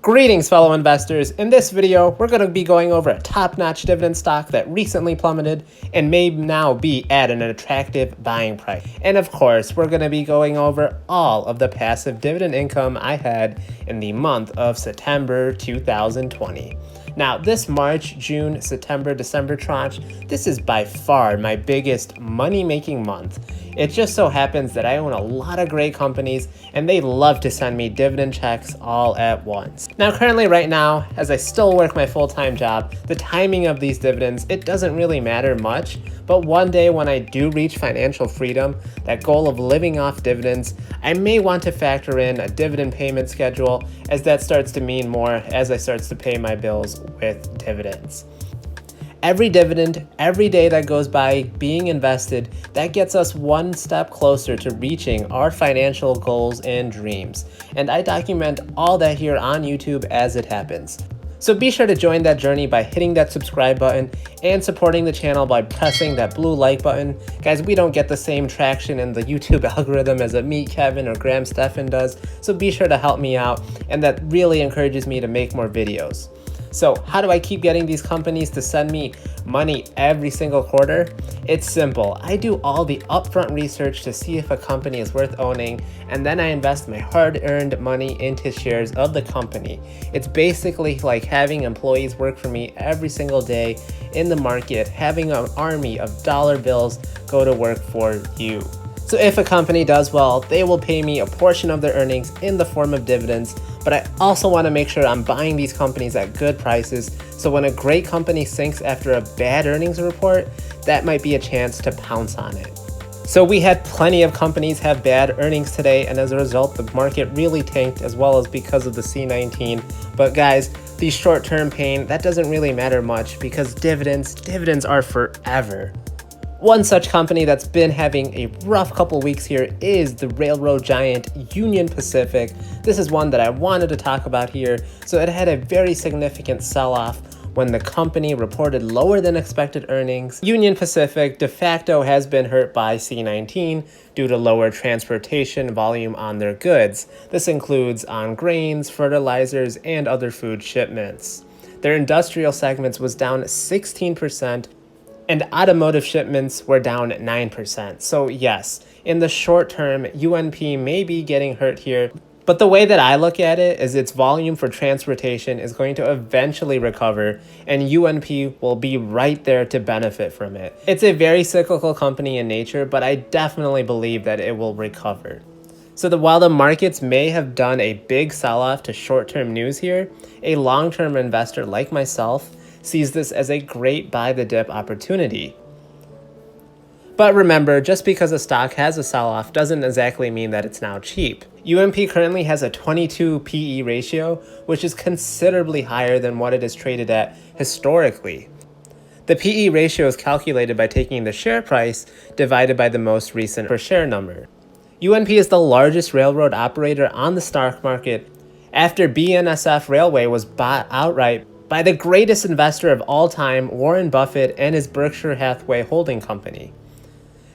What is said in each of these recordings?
Greetings, fellow investors. In this video, we're going to be going over a top-notch dividend stock that recently plummeted and may now be at an attractive buying price. And of course, we're going to be going over all of the passive dividend income I had in the month of September 2020. Now, this March, June, September, December tranche, this is by far my biggest money-making month. It just so happens that I own a lot of great companies and they love to send me dividend checks all at once. Now, currently right now, as I still work my full-time job, the timing of these dividends, it doesn't really matter much, but one day when I do reach financial freedom, that goal of living off dividends, I may want to factor in a dividend payment schedule as that starts to mean more as I start to pay my bills with dividends. Every dividend, every day that goes by being invested, that gets us one step closer to reaching our financial goals and dreams. And I document all that here on YouTube as it happens. So be sure to join that journey by hitting that subscribe button and supporting the channel by pressing that blue like button. Guys, we don't get the same traction in the YouTube algorithm as a Meet Kevin or Graham Stephan does, so be sure to help me out, and that really encourages me to make more videos. So how do I keep getting these companies to send me money every single quarter? It's simple. I do all the upfront research to see if a company is worth owning, and then I invest my hard-earned money into shares of the company. It's basically like having employees work for me every single day in the market, having an army of dollar bills go to work for you. So if a company does well, they will pay me a portion of their earnings in the form of dividends, but I also want to make sure I'm buying these companies at good prices, so when a great company sinks after a bad earnings report, that might be a chance to pounce on it. So we had plenty of companies have bad earnings today, and as a result, the market really tanked, as well as because of the C19. But guys, the short-term pain, that doesn't really matter much because dividends are forever. One such company that's been having a rough couple weeks here is the railroad giant Union Pacific. This is one that I wanted to talk about here. So it had a very significant sell-off when the company reported lower than expected earnings. Union Pacific de facto has been hurt by C19 due to lower transportation volume on their goods. This includes on grains, fertilizers, and other food shipments. Their industrial segments was down 16%. And automotive shipments were down 9%. So yes, in the short term, UNP may be getting hurt here. But the way that I look at it is its volume for transportation is going to eventually recover, and UNP will be right there to benefit from it. It's a very cyclical company in nature, but I definitely believe that it will recover. So while the markets may have done a big sell-off to short-term news here, a long-term investor like myself sees this as a great buy the dip opportunity. But remember, just because a stock has a sell-off doesn't exactly mean that it's now cheap. UMP currently has a 22 PE ratio, which is considerably higher than what it is traded at historically. The PE ratio is calculated by taking the share price divided by the most recent per share number. UNP is the largest railroad operator on the stock market after BNSF Railway was bought outright by the greatest investor of all time, Warren Buffett, and his Berkshire Hathaway holding company.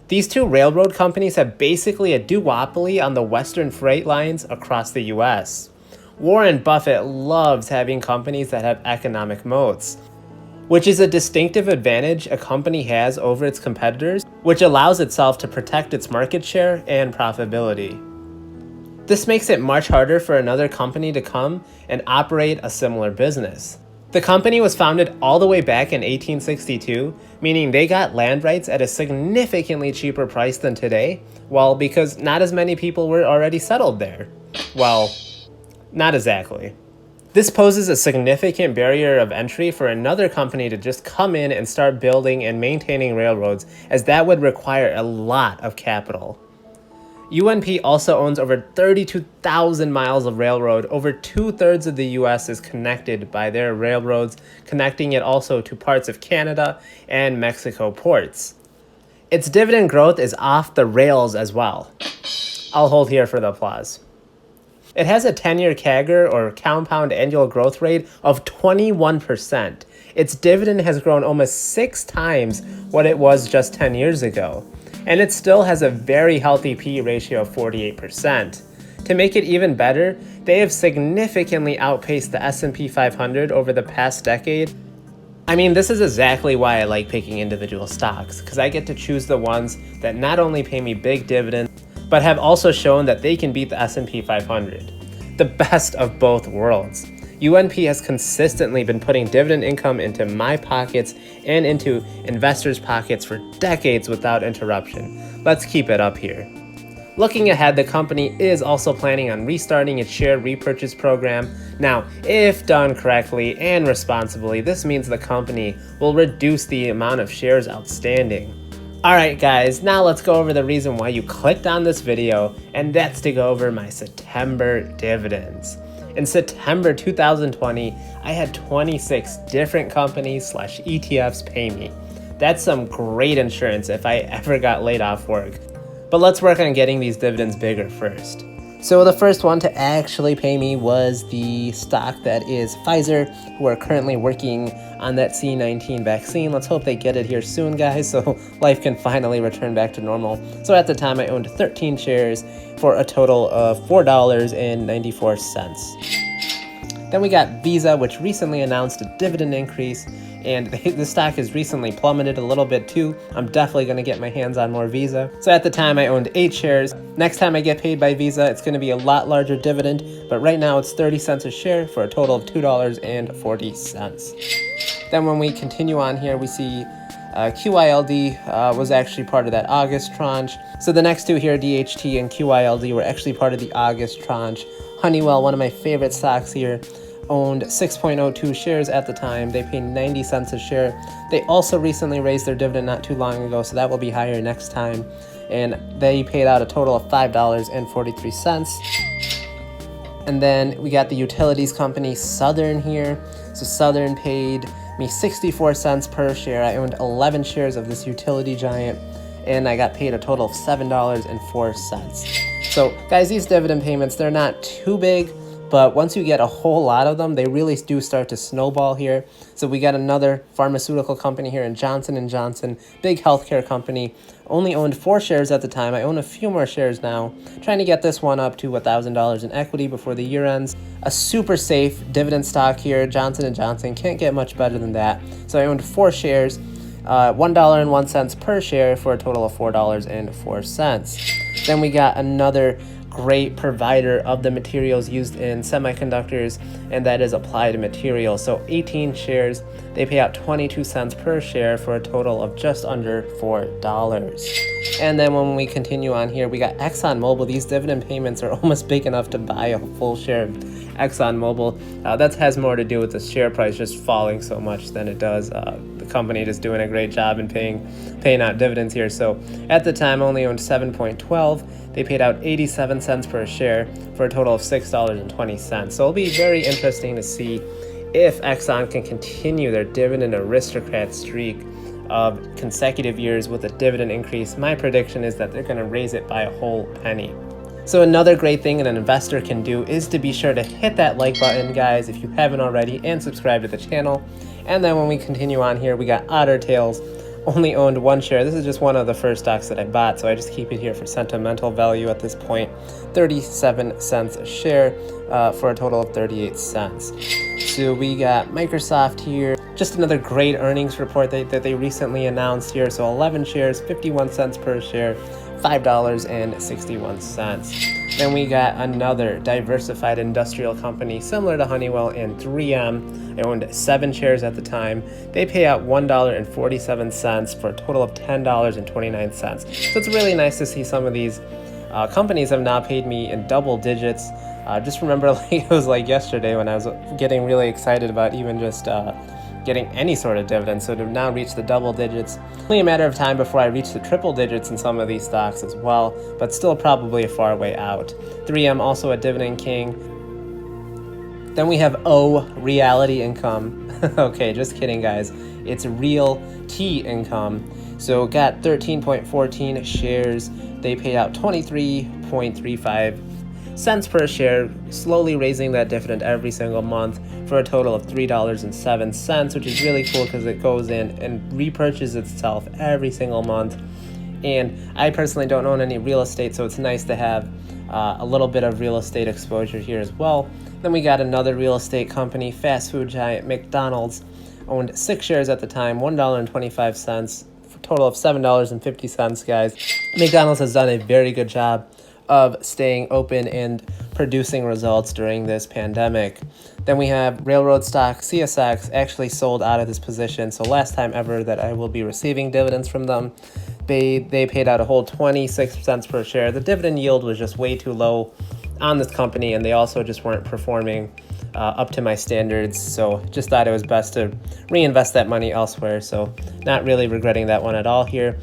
These two railroad companies have basically a duopoly on the western freight lines across the US. Warren Buffett loves having companies that have economic moats, which is a distinctive advantage a company has over its competitors, which allows itself to protect its market share and profitability. This makes it much harder for another company to come and operate a similar business. The company was founded all the way back in 1862, meaning they got land rights at a significantly cheaper price than today, well, because not as many people were already settled there. Well, not exactly. This poses a significant barrier of entry for another company to just come in and start building and maintaining railroads, as that would require a lot of capital. UNP also owns over 32,000 miles of railroad. Over 2/3 of the US is connected by their railroads, connecting it also to parts of Canada and Mexico ports. Its dividend growth is off the rails as well. I'll hold here for the applause. It has a 10-year CAGR, or compound annual growth rate, of 21%. Its dividend has grown almost 6 times what it was just 10 years ago. And it still has a very healthy PE ratio of 48%. To make it even better, they have significantly outpaced the S&P 500 over the past decade. I mean, this is exactly why I like picking individual stocks, because I get to choose the ones that not only pay me big dividends, but have also shown that they can beat the S&P 500. The best of both worlds. UNP has consistently been putting dividend income into my pockets and into investors' pockets for decades without interruption. Let's keep it up here. Looking ahead, the company is also planning on restarting its share repurchase program. Now, if done correctly and responsibly, this means the company will reduce the amount of shares outstanding. Alright guys, now let's go over the reason why you clicked on this video, and that's to go over my September dividends. In September 2020, I had 26 different companies / ETFs pay me. That's some great insurance if I ever got laid off work. But let's work on getting these dividends bigger first. So the first one to actually pay me was the stock that is Pfizer, who are currently working on that C-19 vaccine. Let's hope they get it here soon, guys, so life can finally return back to normal. So at the time, I owned 13 shares for a total of $4.94. Then we got Visa, which recently announced a dividend increase, and the stock has recently plummeted a little bit too. I'm definitely going to get my hands on more Visa. So at the time, I owned 8 shares. Next time I get paid by Visa, it's going to be a lot larger dividend, but right now it's 30 cents a share for a total of $2.40. Then when we continue on here, we see QYLD was actually part of that August tranche. So the next two here, DHT and QYLD, were actually part of the August tranche. Honeywell, one of my favorite stocks here, owned 6.02 shares at the time. They paid 90 cents a share. They also recently raised their dividend not too long ago, so that will be higher next time. And they paid out a total of $5.43. And then we got the utilities company Southern here. So Southern paid me 64 cents per share. I owned 11 shares of this utility giant, and I got paid a total of $7.04. So guys, these dividend payments, they're not too big, but once you get a whole lot of them, they really do start to snowball here. So we got another pharmaceutical company here in Johnson & Johnson, big healthcare company. Only owned 4 shares at the time. I own a few more shares now. Trying to get this one up to $1,000 in equity before the year ends. A super safe dividend stock here, Johnson & Johnson. Can't get much better than that. So I owned 4 shares, $1.01 per share for a total of $4.04. Then we got another great provider of the materials used in semiconductors, and that is Applied Materials. So 18 shares, they pay out 22 cents per share for a total of just under $4. And then when we continue on here, we got ExxonMobil. These dividend payments are almost big enough to buy a full share of ExxonMobil. That has more to do with the share price just falling so much than it does the company just doing a great job and paying out dividends here. So at the time, I only owned 7.12. They paid out 87 cents per share for a total of $6.20. So it'll be very interesting to see if Exxon can continue their dividend aristocrat streak of consecutive years with a dividend increase. My prediction is that they're going to raise it by a whole penny. So another great thing an investor can do is to be sure to hit that like button, guys, if you haven't already, and subscribe to the channel. And then when we continue on here, we got Otter Tails. Only owned 1 share. This is just one of the first stocks that I bought, so I just keep it here for sentimental value at this point. 37 cents a share for a total of 38 cents. So we got Microsoft here. Just another great earnings report that they recently announced here. So 11 shares, 51 cents per share, $5.61. Then we got another diversified industrial company similar to Honeywell and 3M. I owned 7 shares at the time. They pay out $1.47 for a total of $10.29. So it's really nice to see some of these companies have now paid me in double digits. Just remember, it was like yesterday when I was getting really excited about even just getting any sort of dividend. So to now reach the double digits, only a matter of time before I reach the triple digits in some of these stocks as well, but still probably a far way out. 3M also a dividend king. Then we have Reality Income. Okay, just kidding, guys. It's Real T Income. So got 13.14 shares. They paid out 23.35 cents per share, slowly raising that dividend every single month for a total of $3.07, which is really cool because it goes in and repurchases itself every single month. And I personally don't own any real estate, so it's nice to have a little bit of real estate exposure here as well. Then we got another real estate company, fast food giant McDonald's. Owned 6 shares at the time, $1.25, for a total of $7.50, guys. McDonald's has done a very good job of staying open and producing results during this pandemic. Then we have railroad stock, CSX, actually sold out of this position. So last time ever that I will be receiving dividends from them. They paid out a whole 26 cents per share. The dividend yield was just way too low on this company, and they also just weren't performing up to my standards. So just thought it was best to reinvest that money elsewhere. So not really regretting that one at all here.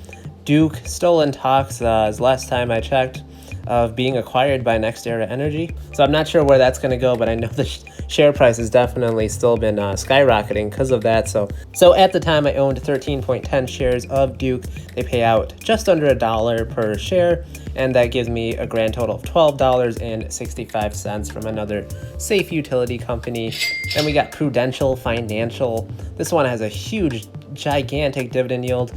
Duke still in talks, as last time I checked, of being acquired by NextEra Energy. So I'm not sure where that's going to go, but I know the share price has definitely still been skyrocketing because of that. So at the time I owned 13.10 shares of Duke. They pay out just under $1 per share, and that gives me a grand total of $12.65 from another safe utility company. Then we got Prudential Financial. This one has a huge, gigantic dividend yield.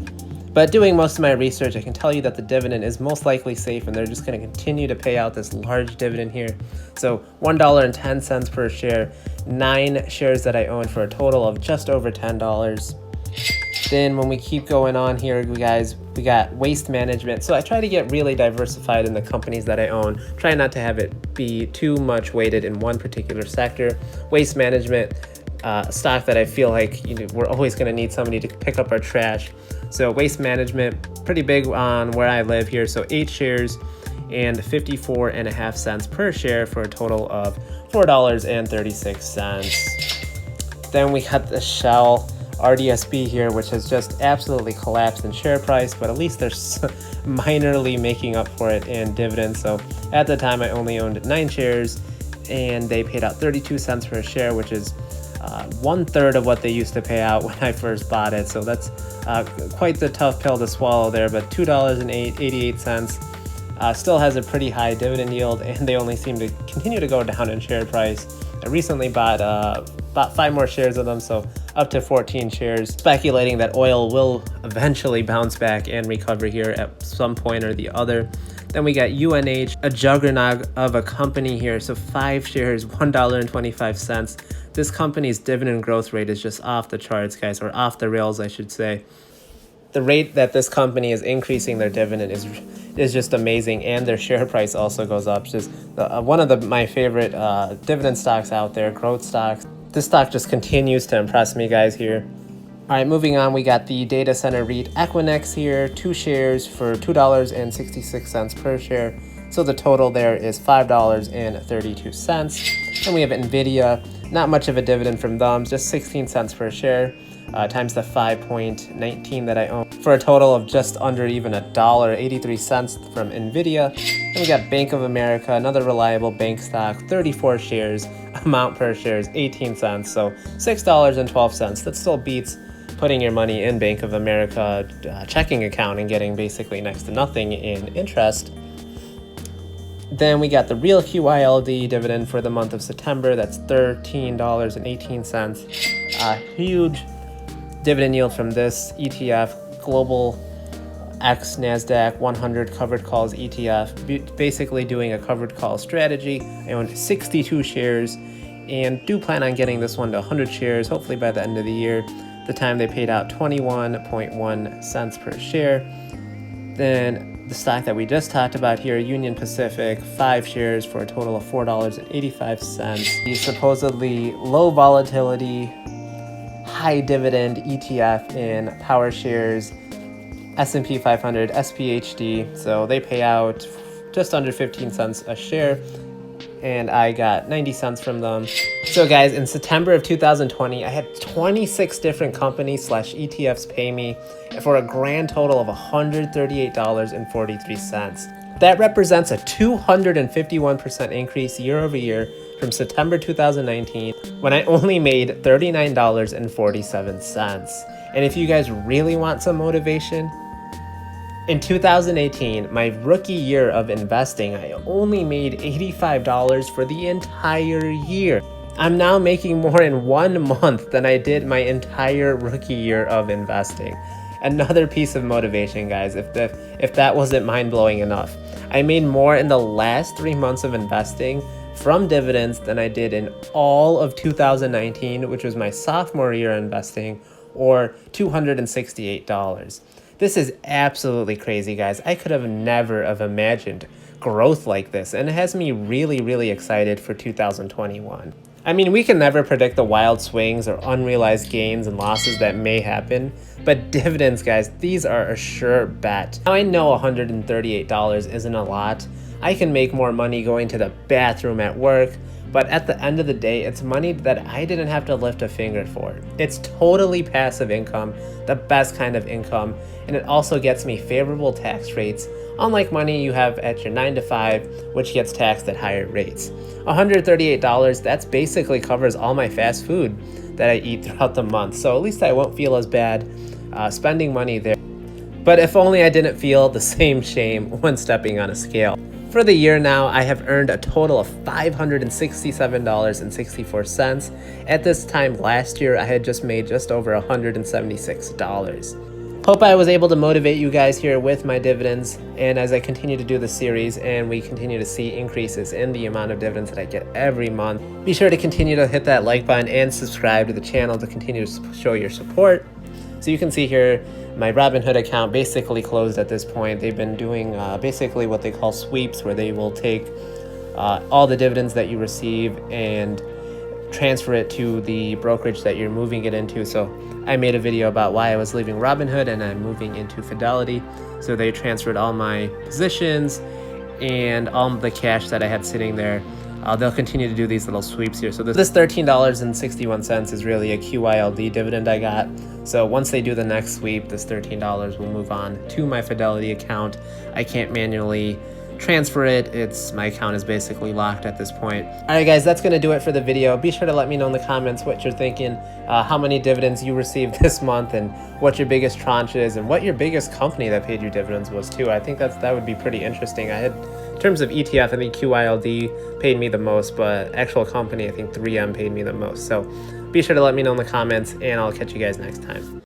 But doing most of my research, I can tell you that the dividend is most likely safe, and they're just going to continue to pay out this large dividend here. So $1.10 per share, 9 shares that I own for a total of just over $10. Then when we keep going on here, guys, we got Waste Management. So I try to get really diversified in the companies that I own. Try not to have it be too much weighted in one particular sector. Waste Management, stock that I feel like we're always going to need somebody to pick up our trash. So Waste Management, pretty big on where I live here. So 8 shares and 54.5 cents per share for a total of $4.36. Then we got the Shell RDSB here, which has just absolutely collapsed in share price, but at least they're minorly making up for it in dividends. So at the time I only owned 9 shares, and they paid out 32 cents per share, which is 1/3 of what they used to pay out when I first bought it. So that's quite the tough pill to swallow there, but $2.88 still has a pretty high dividend yield, and they only seem to continue to go down in share price. I recently bought 5 more shares of them, so up to 14 shares, speculating that oil will eventually bounce back and recover here at some point or the other. Then we got UNH, a juggernaut of a company here. So 5 shares, $1.25. This company's dividend growth rate is just off the charts, guys, or off the rails, I should say. The rate that this company is increasing their dividend is just amazing, and their share price also goes up. Just one of my favorite dividend stocks out there, growth stocks. This stock just continues to impress me, guys, here. All right, moving on, we got the data center REIT Equinix here, 2 shares for $2.66 per share. So the total there is $5.32. And we have NVIDIA, not much of a dividend from them, just 16 cents per share, times the 5.19 that I own, for a total of just under even $1.83 from NVIDIA. And we got Bank of America, another reliable bank stock, 34 shares, amount per share is 18 cents, so $6.12. That still beats putting your money in Bank of America checking account and getting basically next to nothing in interest. Then we got the Real QYLD dividend for the month of September. That's $13.18. A huge dividend yield from this ETF, Global X NASDAQ 100 covered calls ETF, basically doing a covered call strategy. I own 62 shares and do plan on getting this one to 100 shares, hopefully by the end of the year. The time they paid out 21.1 cents per share. Then the stock that we just talked about here, Union Pacific, 5 shares for a total of $4.85. The supposedly low volatility, high dividend ETF in power shares, S&P 500, SPHD. So they pay out just under 15 cents a share, and I got 90 cents from them. So guys, in September of 2020, I had 26 different companies / ETFs pay me for a grand total of $138.43. That represents a 251% increase year over year from September 2019, when I only made $39.47. And if you guys really want some motivation, in 2018, my rookie year of investing, I only made $85 for the entire year. I'm now making more in 1 month than I did my entire rookie year of investing. Another piece of motivation, guys, if that wasn't mind-blowing enough. I made more in the last 3 months of investing from dividends than I did in all of 2019, which was my sophomore year investing, or $268. This is absolutely crazy, guys. I could have never have imagined growth like this, and it has me really, really excited for 2021. I mean, we can never predict the wild swings or unrealized gains and losses that may happen, but dividends, guys, these are a sure bet. Now, I know $138 isn't a lot. I can make more money going to the bathroom at work, but at the end of the day, it's money that I didn't have to lift a finger for. It's totally passive income, the best kind of income, and it also gets me favorable tax rates, unlike money you have at your 9 to 5, which gets taxed at higher rates. $138, that's basically covers all my fast food that I eat throughout the month, so at least I won't feel as bad spending money there. But if only I didn't feel the same shame when stepping on a scale. For the year now, I have earned a total of $567.64. At this time last year, I had just made just over $176. Hope I was able to motivate you guys here with my dividends, and as I continue to do the series and we continue to see increases in the amount of dividends that I get every month, be sure to continue to hit that like button and subscribe to the channel to continue to show your support. So you can see here, my Robinhood account basically closed at this point. They've been doing basically what they call sweeps, where they will take all the dividends that you receive and transfer it to the brokerage that you're moving it into. So I made a video about why I was leaving Robinhood and I'm moving into Fidelity. So they transferred all my positions and all the cash that I had sitting there. They'll continue to do these little sweeps here. So this $13.61 is really a QYLD dividend I got. So once they do the next sweep, this $13 will move on to my Fidelity account. I can't manually transfer it. My account is basically locked at this point. All right, guys, that's going to do it for the video. Be sure to let me know in the comments what you're thinking, how many dividends you received this month, and what your biggest tranche is, and what your biggest company that paid you dividends was too. I think that would be pretty interesting. In terms of ETF, I think QYLD paid me the most, but actual company, I think 3M paid me the most. So be sure to let me know in the comments, and I'll catch you guys next time.